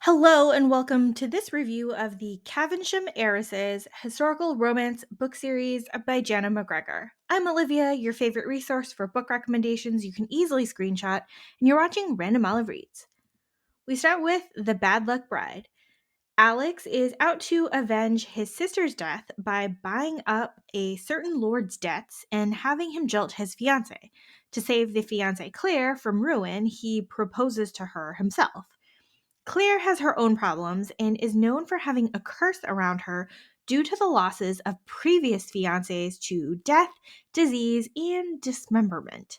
Hello, and welcome to this review of the Cavensham Heiresses historical romance book series by Janna MacGregor. I'm Olivia, your favorite resource for book recommendations you can easily screenshot, and you're watching Random Olive Reads. We start with The Bad Luck Bride. Alex is out to avenge his sister's death by buying up a certain lord's debts and having him jilt his fiancée. To save the fiancée Claire from ruin, he proposes to her himself. Claire has her own problems and is known for having a curse around her due to the losses of previous fiancés to death, disease, and dismemberment.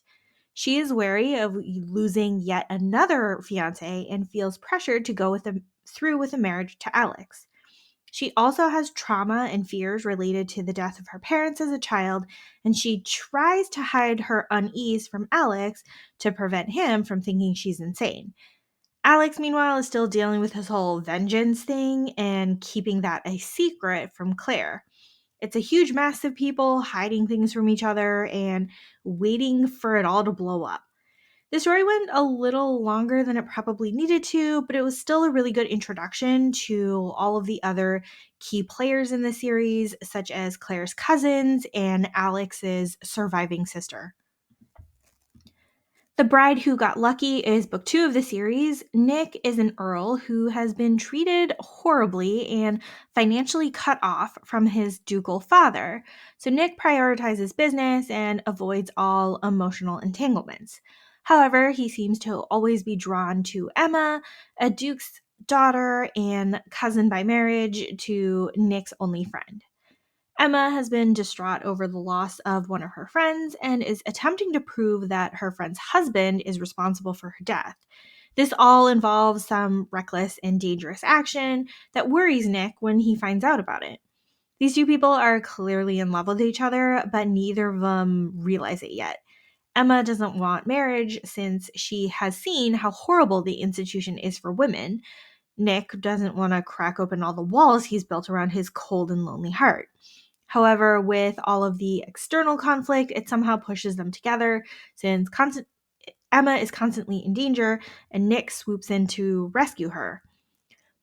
She is wary of losing yet another fiancé and feels pressured to go through with a marriage to Alex. She also has trauma and fears related to the death of her parents as a child, and she tries to hide her unease from Alex to prevent him from thinking she's insane. Alex, meanwhile, is still dealing with his whole vengeance thing and keeping that a secret from Claire. It's a huge mess of people hiding things from each other and waiting for it all to blow up. The story went a little longer than it probably needed to, but it was still a really good introduction to all of the other key players in the series, such as Claire's cousins and Alex's surviving sister. The Bride Who Got Lucky is book 2 of the series. Nick is an earl who has been treated horribly and financially cut off from his ducal father. So Nick prioritizes business and avoids all emotional entanglements. However, he seems to always be drawn to Emma, a duke's daughter and cousin by marriage to Nick's only friend. Emma has been distraught over the loss of one of her friends and is attempting to prove that her friend's husband is responsible for her death. This all involves some reckless and dangerous action that worries Nick when he finds out about it. These two people are clearly in love with each other, but neither of them realize it yet. Emma doesn't want marriage since she has seen how horrible the institution is for women. Nick doesn't want to crack open all the walls he's built around his cold and lonely heart. However, with all of the external conflict, it somehow pushes them together since Emma is constantly in danger and Nick swoops in to rescue her.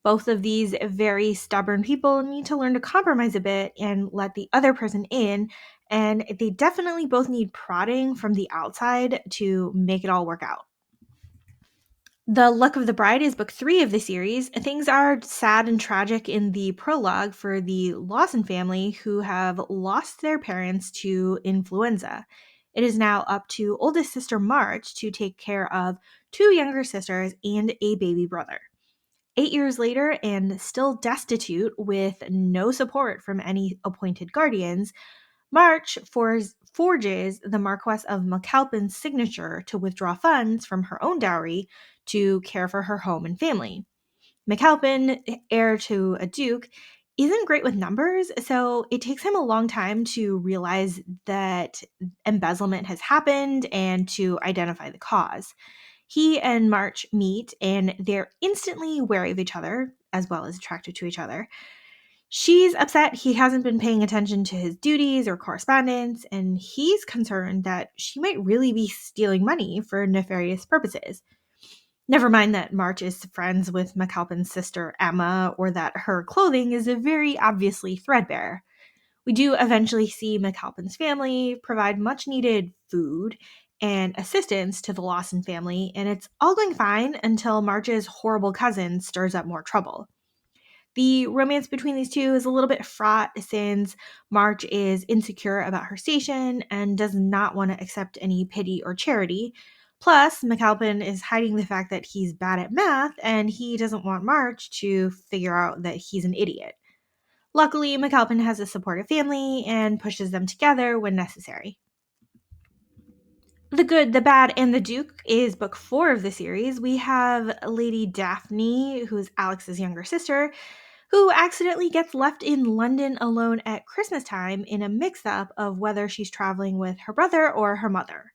Both of these very stubborn people need to learn to compromise a bit and let the other person in, and they definitely both need prodding from the outside to make it all work out. The Luck of the Bride is book 3 of the series. Things are sad and tragic in the prologue for the Lawson family who have lost their parents to influenza. It is now up to oldest sister March to take care of 2 younger sisters and a baby brother. 8 years later, and still destitute with no support from any appointed guardians, March forges the Marquess of McAlpin's signature to withdraw funds from her own dowry to care for her home and family. McAlpin, heir to a duke, isn't great with numbers, so it takes him a long time to realize that embezzlement has happened and to identify the cause. He and March meet, and they're instantly wary of each other, as well as attracted to each other. She's upset he hasn't been paying attention to his duties or correspondence, and he's concerned that she might really be stealing money for nefarious purposes. Never mind that March is friends with McAlpin's sister Emma, or that her clothing is very obviously threadbare. We do eventually see McAlpin's family provide much needed food and assistance to the Lawson family, and it's all going fine until March's horrible cousin stirs up more trouble. The romance between these two is a little bit fraught since March is insecure about her station and does not want to accept any pity or charity. Plus, McAlpin is hiding the fact that he's bad at math and he doesn't want March to figure out that he's an idiot. Luckily, McAlpin has a supportive family and pushes them together when necessary. The Good, the Bad, and the Duke is book 4 of the series. We have Lady Daphne, who's Alex's younger sister, who accidentally gets left in London alone at Christmas time in a mix-up of whether she's traveling with her brother or her mother.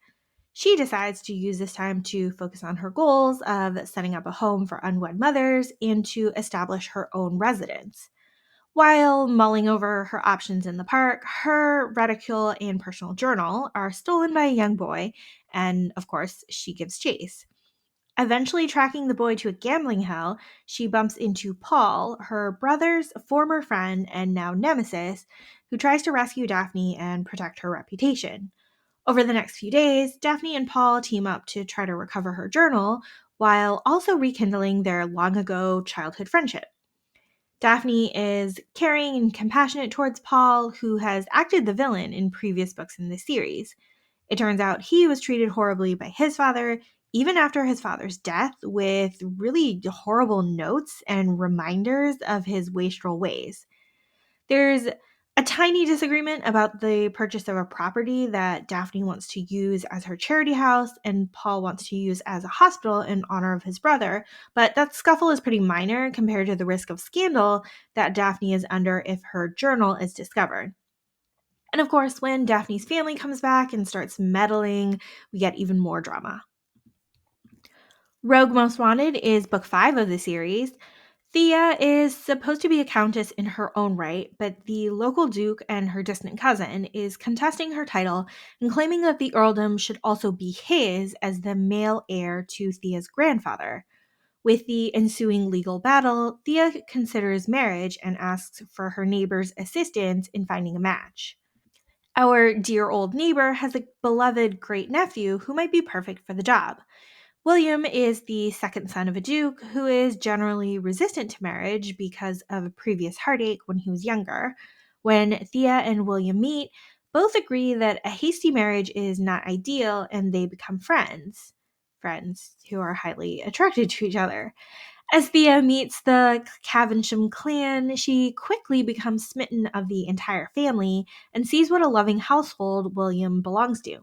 She decides to use this time to focus on her goals of setting up a home for unwed mothers and to establish her own residence. While mulling over her options in the park, her reticule and personal journal are stolen by a young boy, and of course, she gives chase. Eventually tracking the boy to a gambling hell, she bumps into Paul, her brother's former friend and now nemesis, who tries to rescue Daphne and protect her reputation. Over the next few days, Daphne and Paul team up to try to recover her journal while also rekindling their long ago childhood friendship. Daphne is caring and compassionate towards Paul, who has acted the villain in previous books in the series. It turns out he was treated horribly by his father, even after his father's death, with really horrible notes and reminders of his wastrel ways. There's a tiny disagreement about the purchase of a property that Daphne wants to use as her charity house and Paul wants to use as a hospital in honor of his brother, but that scuffle is pretty minor compared to the risk of scandal that Daphne is under if her journal is discovered. And of course, when Daphne's family comes back and starts meddling, we get even more drama. Rogue Most Wanted is book 5 of the series. Thea is supposed to be a countess in her own right, but the local duke and her distant cousin is contesting her title and claiming that the earldom should also be his as the male heir to Thea's grandfather. With the ensuing legal battle, Thea considers marriage and asks for her neighbor's assistance in finding a match. Our dear old neighbor has a beloved great nephew who might be perfect for the job. William is the second son of a duke who is generally resistant to marriage because of a previous heartache when he was younger. When Thea and William meet, both agree that a hasty marriage is not ideal and they become friends. Friends who are highly attracted to each other. As Thea meets the Cavensham clan, she quickly becomes smitten of the entire family and sees what a loving household William belongs to.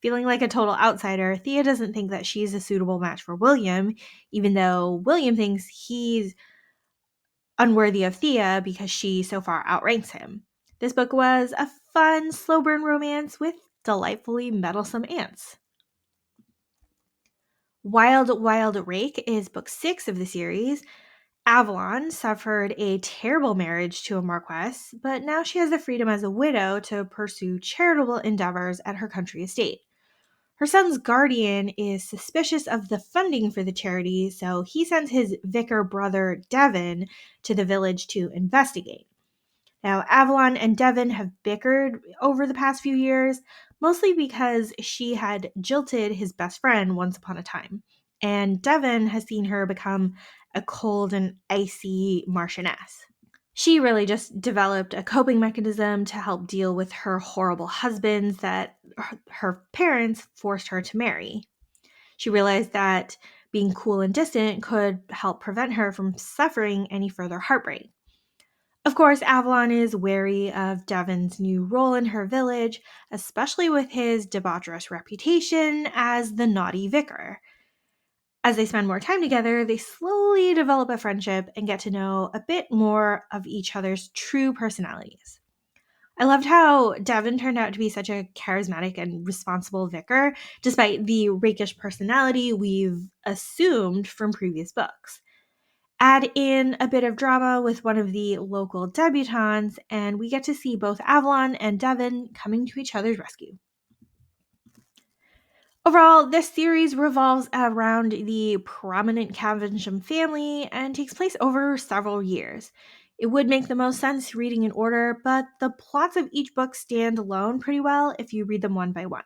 Feeling like a total outsider, Thea doesn't think that she's a suitable match for William, even though William thinks he's unworthy of Thea because she so far outranks him. This book was a fun, slow burn romance with delightfully meddlesome ants. Wild Wild Rake is book 6 of the series. Avalon suffered a terrible marriage to a marquess, but now she has the freedom as a widow to pursue charitable endeavors at her country estate. Her son's guardian is suspicious of the funding for the charity, so he sends his vicar brother Devon to the village to investigate. Now, Avalon and Devon have bickered over the past few years, mostly because she had jilted his best friend once upon a time, and Devon has seen her become a cold and icy marchioness. She really just developed a coping mechanism to help deal with her horrible husbands that her parents forced her to marry. She realized that being cool and distant could help prevent her from suffering any further heartbreak. Of course, Avalon is wary of Devon's new role in her village, especially with his debaucherous reputation as the naughty vicar. As they spend more time together, they slowly develop a friendship and get to know a bit more of each other's true personalities. I loved how Devon turned out to be such a charismatic and responsible vicar, despite the rakish personality we've assumed from previous books. Add in a bit of drama with one of the local debutantes, and we get to see both Avalon and Devon coming to each other's rescue. Overall, this series revolves around the prominent Cavensham family and takes place over several years. It would make the most sense reading in order, but the plots of each book stand alone pretty well if you read them one by one.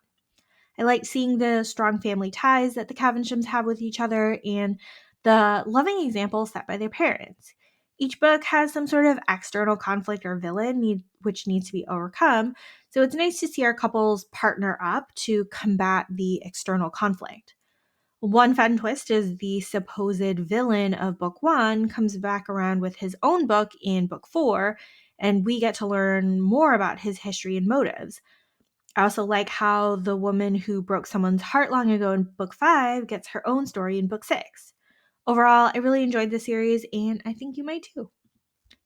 I like seeing the strong family ties that the Cavenshams have with each other and the loving example set by their parents. Each book has some sort of external conflict or villain which needs to be overcome, so it's nice to see our couples partner up to combat the external conflict. One fun twist is the supposed villain of book 1 comes back around with his own book in book 4, and we get to learn more about his history and motives. I also like how the woman who broke someone's heart long ago in book 5 gets her own story in book 6. Overall, I really enjoyed the series, and I think you might too.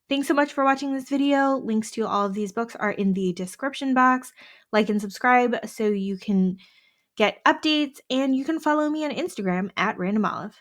Thanks so much for watching this video. Links to all of these books are in the description box. Like and subscribe so you can get updates, and you can follow me on Instagram at randomolive.